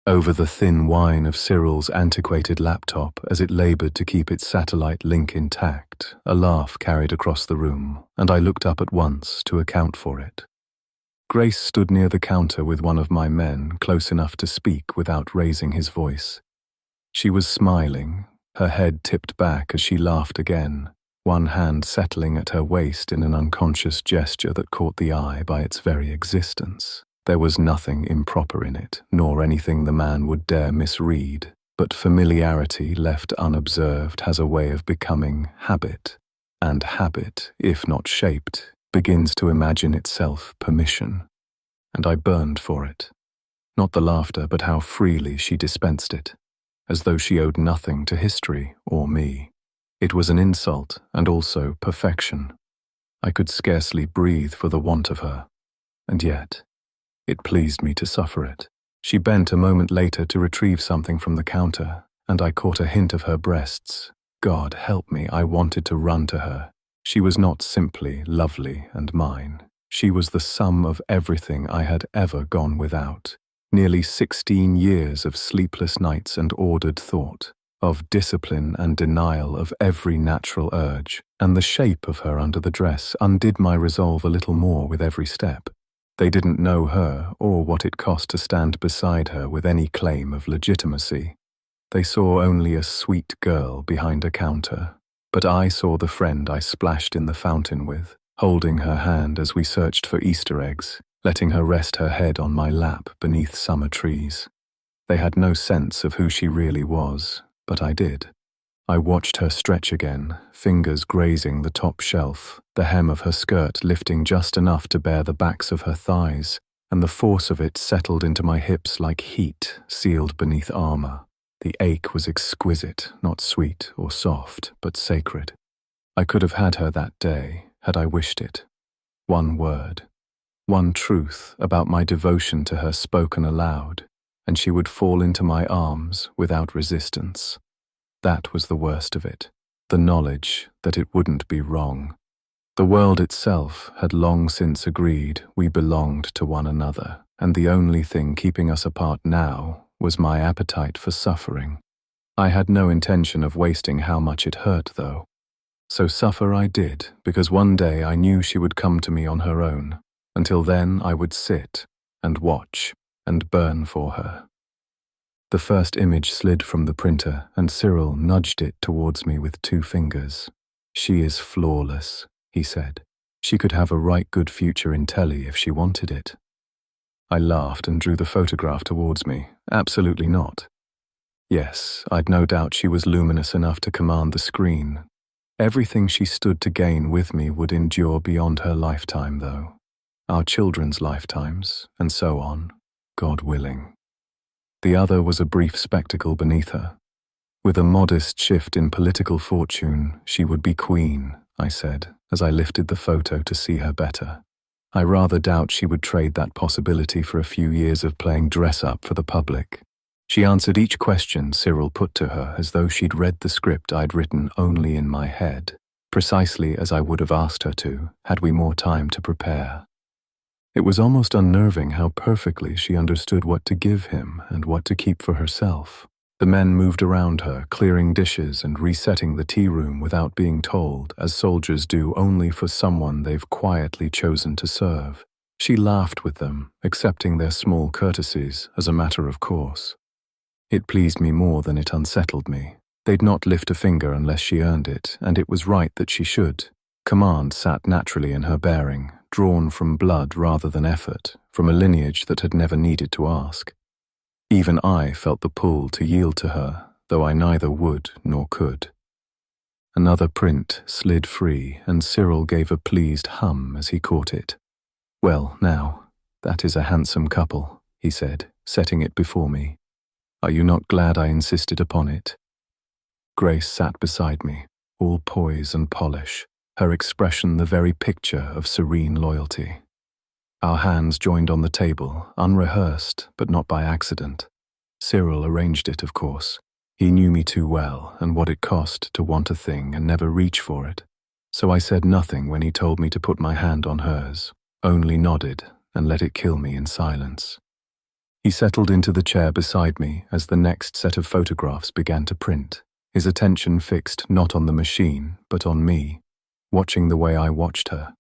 Over the thin whine of Cyril's antiquated laptop as it labored to keep its satellite link intact, a laugh carried across the room, and I looked up at once to account for it. Grace stood near the counter with one of my men, close enough to speak without raising his voice. She was smiling, her head tipped back as she laughed again, one hand settling at her waist in an unconscious gesture that caught the eye by its very existence. There was nothing improper in it, nor anything the man would dare misread, but familiarity left unobserved has a way of becoming habit, and habit, if not shaped, begins to imagine itself permission. And I burned for it. Not the laughter, but how freely she dispensed it, as though she owed nothing to history or me. It was an insult and also perfection. I could scarcely breathe for the want of her, and yet it pleased me to suffer it. She bent a moment later to retrieve something from the counter, and I caught a hint of her breasts. God help me, I wanted to run to her. She was not simply lovely and mine. She was the sum of everything I had ever gone without. Nearly 16 years of sleepless nights and ordered thought, of discipline and denial of every natural urge, and the shape of her under the dress undid my resolve a little more with every step. They didn't know her or what it cost to stand beside her with any claim of legitimacy. They saw only a sweet girl behind a counter, but I saw the friend I splashed in the fountain with, holding her hand as we searched for Easter eggs, letting her rest her head on my lap beneath summer trees. They had no sense of who she really was, but I did. I watched her stretch again, fingers grazing the top shelf, the hem of her skirt lifting just enough to bare the backs of her thighs, and the force of it settled into my hips like heat sealed beneath armor. The ache was exquisite, not sweet or soft, but sacred. I could have had her that day, had I wished it. One word, one truth about my devotion to her spoken aloud, and she would fall into my arms without resistance. That was the worst of it, the knowledge that it wouldn't be wrong. The world itself had long since agreed we belonged to one another, and the only thing keeping us apart now was my appetite for suffering. I had no intention of wasting how much it hurt, though. So suffer I did, because one day I knew she would come to me on her own. Until then I would sit and watch and burn for her. The first image slid from the printer, and Cyril nudged it towards me with 2 fingers. "She is flawless," he said. "She could have a right good future in telly if she wanted it." I laughed and drew the photograph towards me. Absolutely not. Yes, I'd no doubt she was luminous enough to command the screen. Everything she stood to gain with me would endure beyond her lifetime, though. Our children's lifetimes, and so on, God willing. The other was a brief spectacle beneath her. With a modest shift in political fortune, she would be queen, I said, as I lifted the photo to see her better. I rather doubt she would trade that possibility for a few years of playing dress-up for the public. She answered each question Cyril put to her as though she'd read the script I'd written only in my head, precisely as I would have asked her to, had we more time to prepare. It was almost unnerving how perfectly she understood what to give him and what to keep for herself. The men moved around her, clearing dishes and resetting the tea room without being told, as soldiers do only for someone they've quietly chosen to serve. She laughed with them, accepting their small courtesies as a matter of course. It pleased me more than it unsettled me. They'd not lift a finger unless she earned it, and it was right that she should. Command sat naturally in her bearing, drawn from blood rather than effort, from a lineage that had never needed to ask. Even I felt the pull to yield to her, though I neither would nor could. Another print slid free, and Cyril gave a pleased hum as he caught it. "Well, now, that is a handsome couple," he said, setting it before me. "Are you not glad I insisted upon it?" Grace sat beside me, all poise and polish, her expression the very picture of serene loyalty. Our hands joined on the table, unrehearsed, but not by accident. Cyril arranged it, of course. He knew me too well, and what it cost to want a thing and never reach for it. So I said nothing when he told me to put my hand on hers, only nodded and let it kill me in silence. He settled into the chair beside me as the next set of photographs began to print, his attention fixed not on the machine, but on me, watching the way I watched her.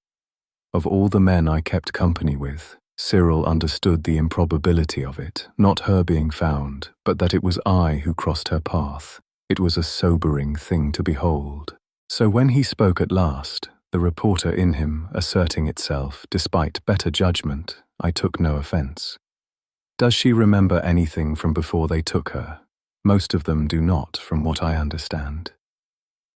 Of all the men I kept company with, Cyril understood the improbability of it, not her being found, but that it was I who crossed her path. It was a sobering thing to behold. So when he spoke at last, the reporter in him asserting itself despite better judgment, I took no offence. Does she remember anything from before they took her? Most of them do not, from what I understand.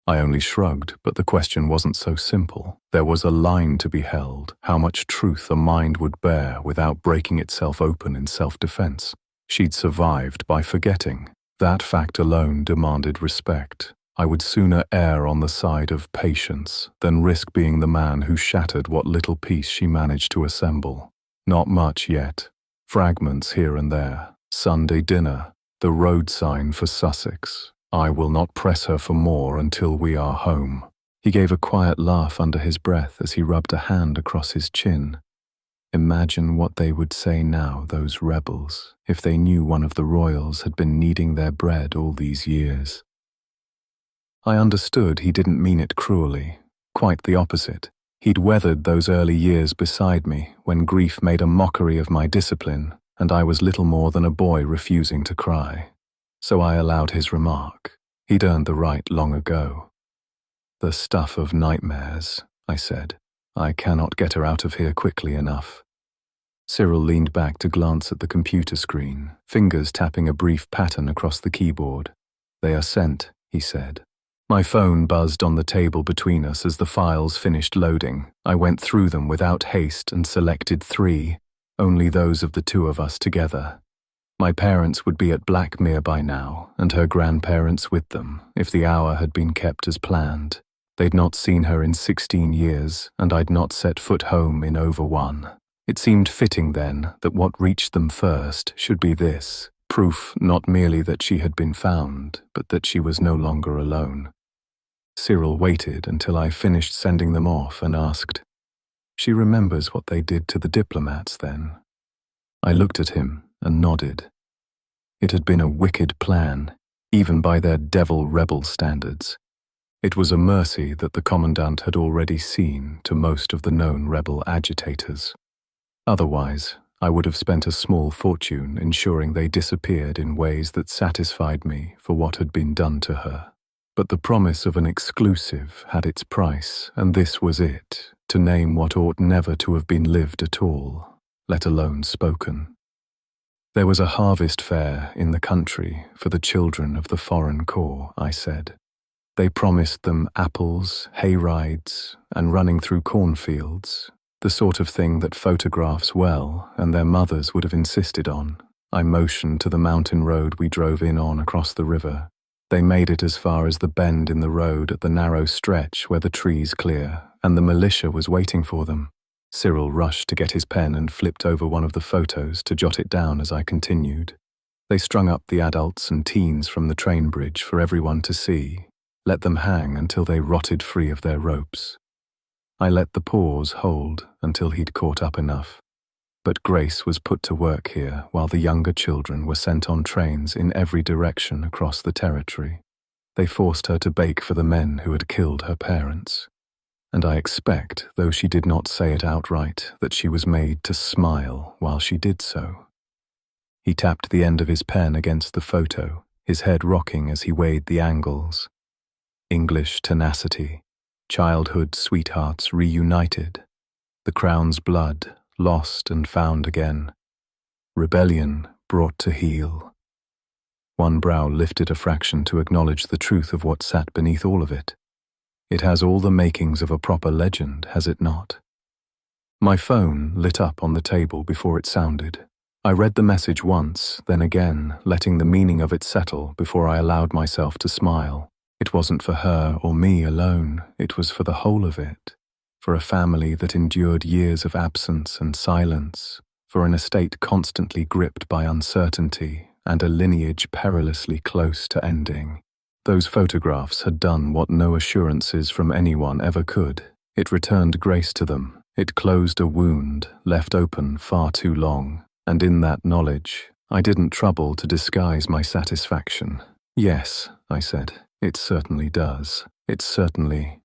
I only shrugged, but the question wasn't so simple. There was a line to be held, how much truth a mind would bear without breaking itself open in self-defense. She'd survived by forgetting. That fact alone demanded respect. I would sooner err on the side of patience than risk being the man who shattered what little piece she managed to assemble. Not much yet. Fragments here and there. Sunday dinner. The road sign for Sussex. I will not press her for more until we are home. He gave a quiet laugh under his breath as he rubbed a hand across his chin. Imagine what they would say now, those rebels, if they knew one of the royals had been kneading their bread all these years. I understood he didn't mean it cruelly. Quite the opposite. He'd weathered those early years beside me when grief made a mockery of my discipline and I was little more than a boy refusing to cry. So I allowed his remark. He'd earned the right long ago. The stuff of nightmares, I said. I cannot get her out of here quickly enough. Cyril leaned back to glance at the computer screen, fingers tapping a brief pattern across the keyboard. They are sent, he said. My phone buzzed on the table between us as the files finished loading. I went through them without haste and selected 3, only those of the 2 of us together. My parents would be at Blackmere by now, and her grandparents with them, if the hour had been kept as planned. They'd not seen her in 16 years, and I'd not set foot home in over 1. It seemed fitting then that what reached them first should be this, proof not merely that she had been found, but that she was no longer alone. Cyril waited until I finished sending them off and asked, "She remembers what they did to the diplomats then?" I looked at him and nodded. It had been a wicked plan, even by their devil-rebel standards. It was a mercy that the commandant had already seen to most of the known rebel agitators. Otherwise, I would have spent a small fortune ensuring they disappeared in ways that satisfied me for what had been done to her. But the promise of an exclusive had its price, and this was it, to name what ought never to have been lived at all, let alone spoken. There was a harvest fair in the country for the children of the foreign corps, I said. They promised them apples, hay rides, and running through cornfields, the sort of thing that photographs well and their mothers would have insisted on. I motioned to the mountain road we drove in on across the river. They made it as far as the bend in the road at the narrow stretch where the trees clear, and the militia was waiting for them. Cyril rushed to get his pen and flipped over one of the photos to jot it down as I continued. They strung up the adults and teens from the train bridge for everyone to see, let them hang until they rotted free of their ropes. I let the pause hold until he'd caught up enough. But Grace was put to work here while the younger children were sent on trains in every direction across the territory. They forced her to bake for the men who had killed her parents. And I expect, though she did not say it outright, that she was made to smile while she did so. He tapped the end of his pen against the photo, his head rocking as he weighed the angles. English tenacity, childhood sweethearts reunited, the crown's blood lost and found again, rebellion brought to heel. One brow lifted a fraction to acknowledge the truth of what sat beneath all of it. It has all the makings of a proper legend, has it not? My phone lit up on the table before it sounded. I read the message once, then again, letting the meaning of it settle before I allowed myself to smile. It wasn't for her or me alone, it was for the whole of it. For a family that endured years of absence and silence, for an estate constantly gripped by uncertainty, and a lineage perilously close to ending. Those photographs had done what no assurances from anyone ever could. It returned grace to them. It closed a wound left open far too long, and in that knowledge, I didn't trouble to disguise my satisfaction. Yes, I said, it certainly does. It certainly